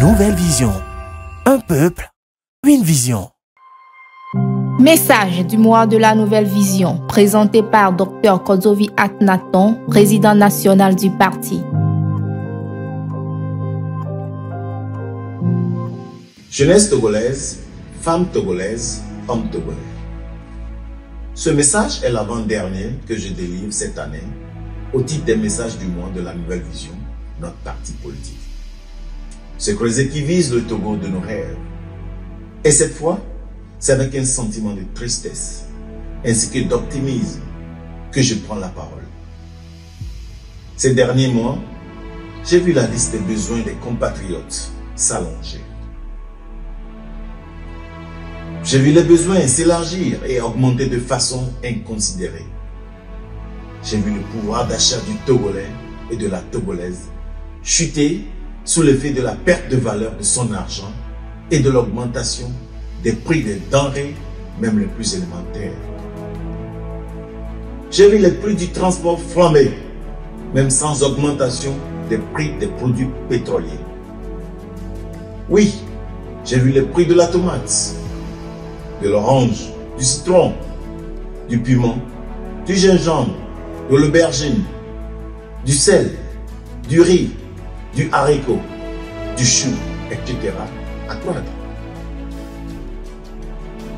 Nouvelle vision. Un peuple, une vision. Message du mois de la Nouvelle Vision, présenté par Dr Kozovi Akhenaton, président national du parti. Jeunesse togolaise, femmes togolaises, hommes togolais. Ce message est l'avant-dernier que je délivre cette année au titre des messages du mois de la Nouvelle Vision, notre parti politique. Ce creuset qui vise le Togo de nos rêves. Et cette fois, c'est avec un sentiment de tristesse ainsi que d'optimisme que je prends la parole. Ces derniers mois, j'ai vu la liste des besoins des compatriotes s'allonger. J'ai vu les besoins s'élargir et augmenter de façon inconsidérée. J'ai vu le pouvoir d'achat du Togolais et de la Togolaise chuter sous l'effet de la perte de valeur de son argent et de l'augmentation des prix des denrées, même les plus élémentaires. J'ai vu les prix du transport flamber, même sans augmentation des prix des produits pétroliers. Oui, j'ai vu les prix de la tomate, de l'orange, du citron, du piment, du gingembre, de l'aubergine, du sel, du riz, du haricot, du chou, etc. accroître.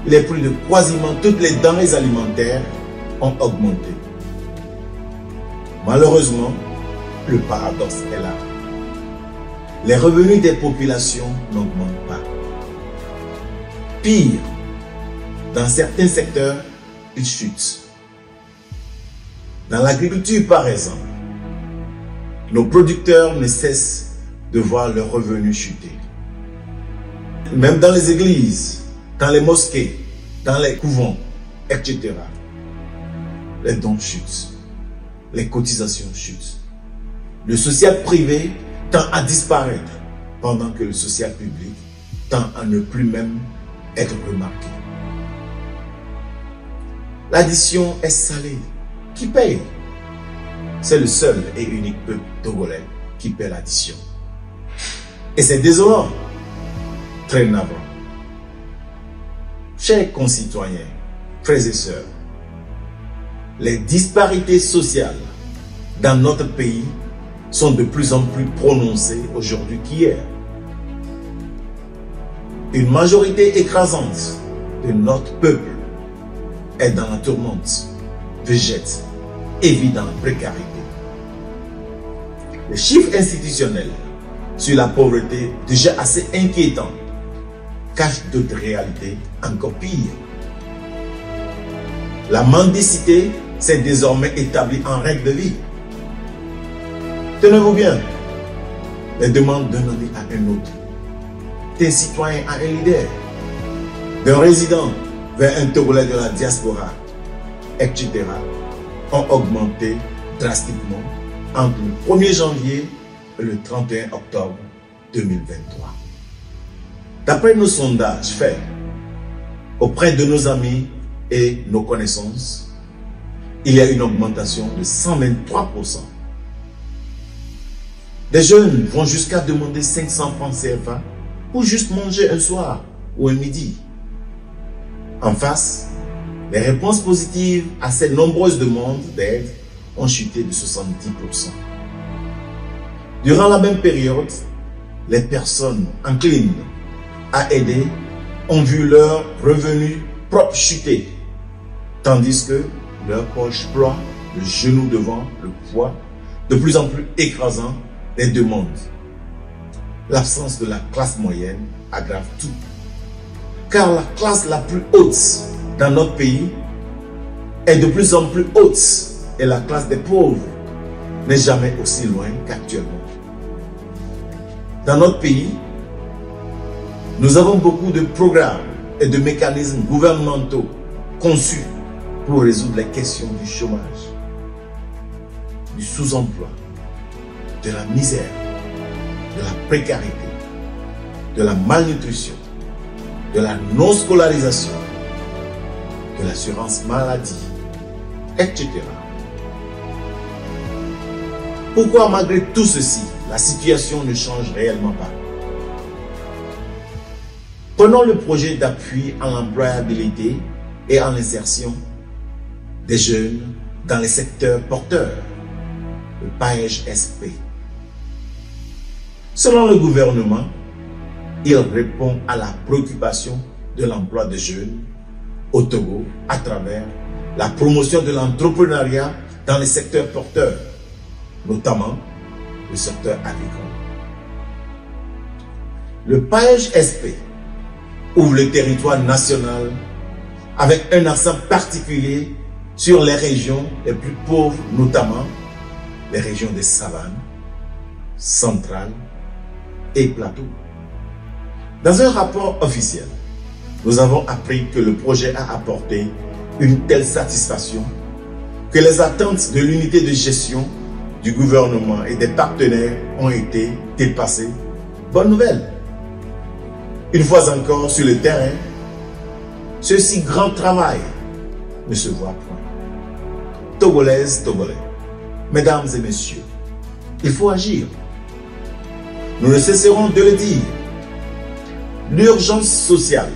Les prix de quasiment toutes les denrées alimentaires ont augmenté. Malheureusement, le paradoxe est là. Les revenus des populations n'augmentent pas. Pire, dans certains secteurs, ils chutent. Dans l'agriculture, par exemple, nos producteurs ne cessent de voir leurs revenus chuter. Même dans les églises, dans les mosquées, dans les couvents, etc. Les dons chutent, les cotisations chutent. Le social privé tend à disparaître, pendant que le social public tend à ne plus même être remarqué. L'addition est salée. Qui paye? C'est le seul et unique peuple togolais qui paie l'addition. Et c'est désolant, très navrant. Chers concitoyens, frères et sœurs, les disparités sociales dans notre pays sont de plus en plus prononcées aujourd'hui qu'hier. Une majorité écrasante de notre peuple est dans la tourmente, végète et vit dans la précarité. Les chiffres institutionnels sur la pauvreté, déjà assez inquiétants, cachent d'autres réalités encore pires. La mendicité s'est désormais établie en règle de vie. Tenez-vous bien, les demandes d'un ami à un autre, d'un citoyen à un leader, d'un résident vers un Togolais de la diaspora, etc., ont augmenté drastiquement entre le 1er janvier et le 31 octobre 2023. D'après nos sondages faits auprès de nos amis et nos connaissances, il y a une augmentation de 123%. Des jeunes vont jusqu'à demander 500 francs CFA pour juste manger un soir ou un midi. En face, les réponses positives à ces nombreuses demandes d'aide ont chuté de 70%. Durant la même période, les personnes enclines à aider ont vu leurs revenus propres chuter, tandis que leur poche ploie, le genou devant le poids de plus en plus écrasant des demandes. L'absence de la classe moyenne aggrave tout, car la classe la plus haute dans notre pays est de plus en plus haute et la classe des pauvres n'est jamais aussi loin qu'actuellement. Dans notre pays, nous avons beaucoup de programmes et de mécanismes gouvernementaux conçus pour résoudre les questions du chômage, du sous-emploi, de la misère, de la précarité, de la malnutrition, de la non-scolarisation, de l'assurance maladie, etc. Pourquoi malgré tout ceci, la situation ne change réellement pas? Prenons le projet d'appui à l'employabilité et à l'insertion des jeunes dans les secteurs porteurs, le PAEJ-SP. Selon le gouvernement, il répond à la préoccupation de l'emploi des jeunes au Togo à travers la promotion de l'entrepreneuriat dans les secteurs porteurs, notamment le secteur agricole. Le PAEJ-SP ouvre le territoire national avec un accent particulier sur les régions les plus pauvres, notamment les régions des savanes, centrales et plateaux. Dans un rapport officiel, nous avons appris que le projet a apporté une telle satisfaction que les attentes de l'unité de gestion du gouvernement et des partenaires ont été dépassées. Bonne nouvelle! Une fois encore sur le terrain, ce si grand travail ne se voit point. Togolaises, Togolais, mesdames et messieurs, il faut agir. Nous ne cesserons de le dire. L'urgence sociale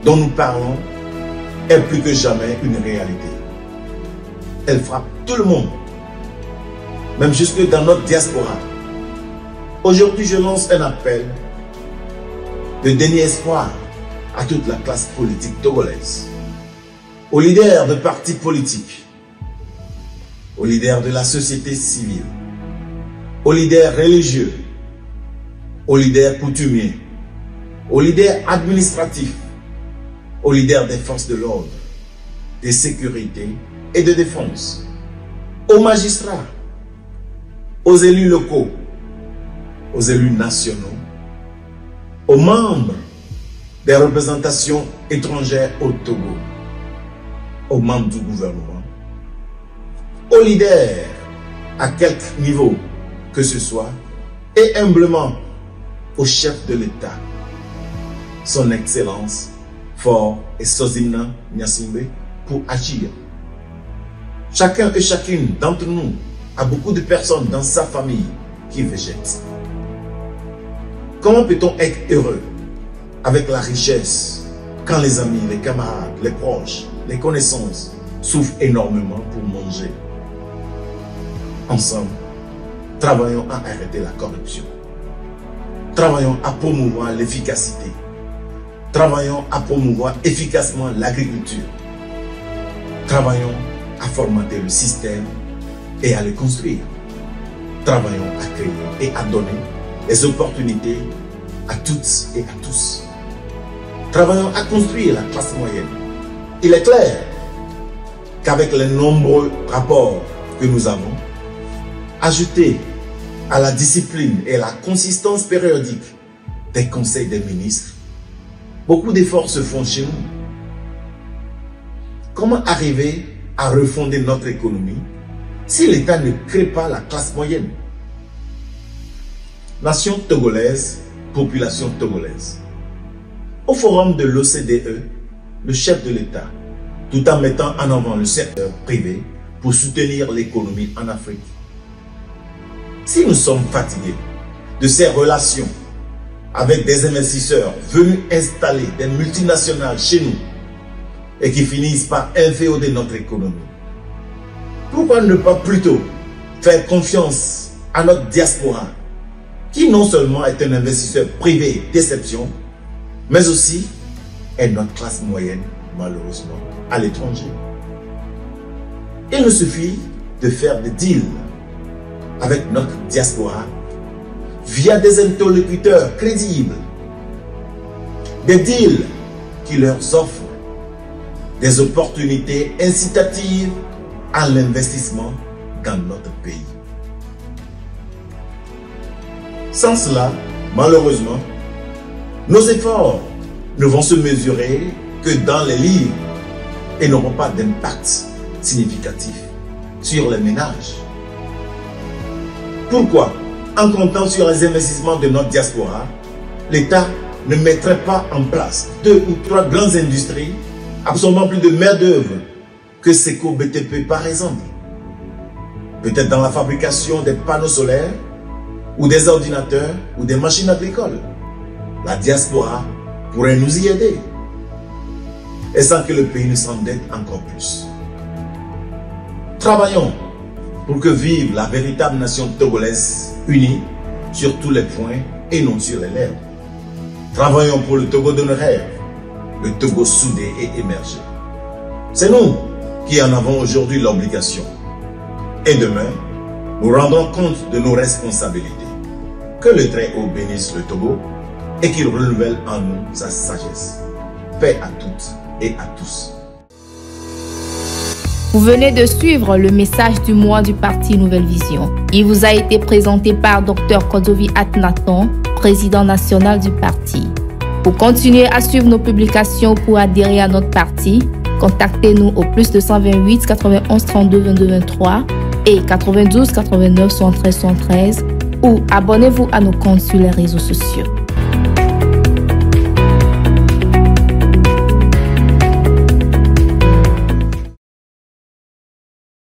dont nous parlons est plus que jamais une réalité. Elle frappe tout le monde, même jusque dans notre diaspora. Aujourd'hui, je lance un appel de dernier espoir à toute la classe politique togolaise, aux leaders de partis politiques, aux leaders de la société civile, aux leaders religieux, aux leaders coutumiers, aux leaders administratifs, aux leaders des forces de l'ordre, de sécurité et de défense, aux magistrats, aux élus locaux, aux élus nationaux, aux membres des représentations étrangères au Togo, aux membres du gouvernement, aux leaders à quelque niveau que ce soit, et humblement au chef de l'État, son Excellence Faure Essozinna Gnassingbé, pour agir. Chacun et chacune d'entre nous a beaucoup de personnes dans sa famille qui végètent. Comment peut-on être heureux avec la richesse quand les amis, les camarades, les proches, les connaissances souffrent énormément pour manger? Ensemble, travaillons à arrêter la corruption. Travaillons à promouvoir l'efficacité. Travaillons à promouvoir efficacement l'agriculture. Travaillons à formater le système et à le construire. Travaillons à créer et à donner les opportunités à toutes et à tous. Travaillons à construire la classe moyenne. Il est clair qu'avec les nombreux rapports que nous avons, ajoutés à la discipline et la consistance périodique des conseils des ministres, beaucoup d'efforts se font chez nous. Comment arriver à refonder notre économie si l'État ne crée pas la classe moyenne? Nation togolaise, population togolaise. Au forum de l'OCDE, le chef de l'État, tout en mettant en avant le secteur privé pour soutenir l'économie en Afrique. Si nous sommes fatigués de ces relations avec des investisseurs venus installer des multinationales chez nous et qui finissent par inféoder notre économie, pourquoi ne pas plutôt faire confiance à notre diaspora, qui non seulement est un investisseur privé d'exception, mais aussi est notre classe moyenne, malheureusement, à l'étranger. Il nous suffit de faire des deals avec notre diaspora via des interlocuteurs crédibles, des deals qui leur offrent des opportunités incitatives à l'investissement dans notre pays. Sans cela, malheureusement, nos efforts ne vont se mesurer que dans les livres et n'auront pas d'impact significatif sur les ménages. Pourquoi, en comptant sur les investissements de notre diaspora, l'État ne mettrait pas en place 2 ou 3 grandes industries absorbant plus de main-d'œuvre que Seco BTP par exemple? peut-être dans la fabrication des panneaux solaires, ou des ordinateurs, ou des machines agricoles. La diaspora pourrait nous y aider, et sans que le pays ne s'endette encore plus. Travaillons pour que vive la véritable nation togolaise unie sur tous les points et non sur les lèvres. Travaillons pour le Togo de nos rêves, le Togo soudé et émergé. C'est nous qui en avons aujourd'hui l'obligation. Et demain, nous rendrons compte de nos responsabilités. Que le Très-Haut bénisse le Togo et qu'il renouvelle en nous sa sagesse. Paix à toutes et à tous. Vous venez de suivre le message du mois du parti Nouvelle Vision. Il vous a été présenté par Dr Kodzovi Akhenaton, président national du parti. Pour continuer à suivre nos publications pour adhérer à notre parti, contactez-nous au +228 91 32 22 23 et 92 89 73 73 ou abonnez-vous à nos comptes sur les réseaux sociaux.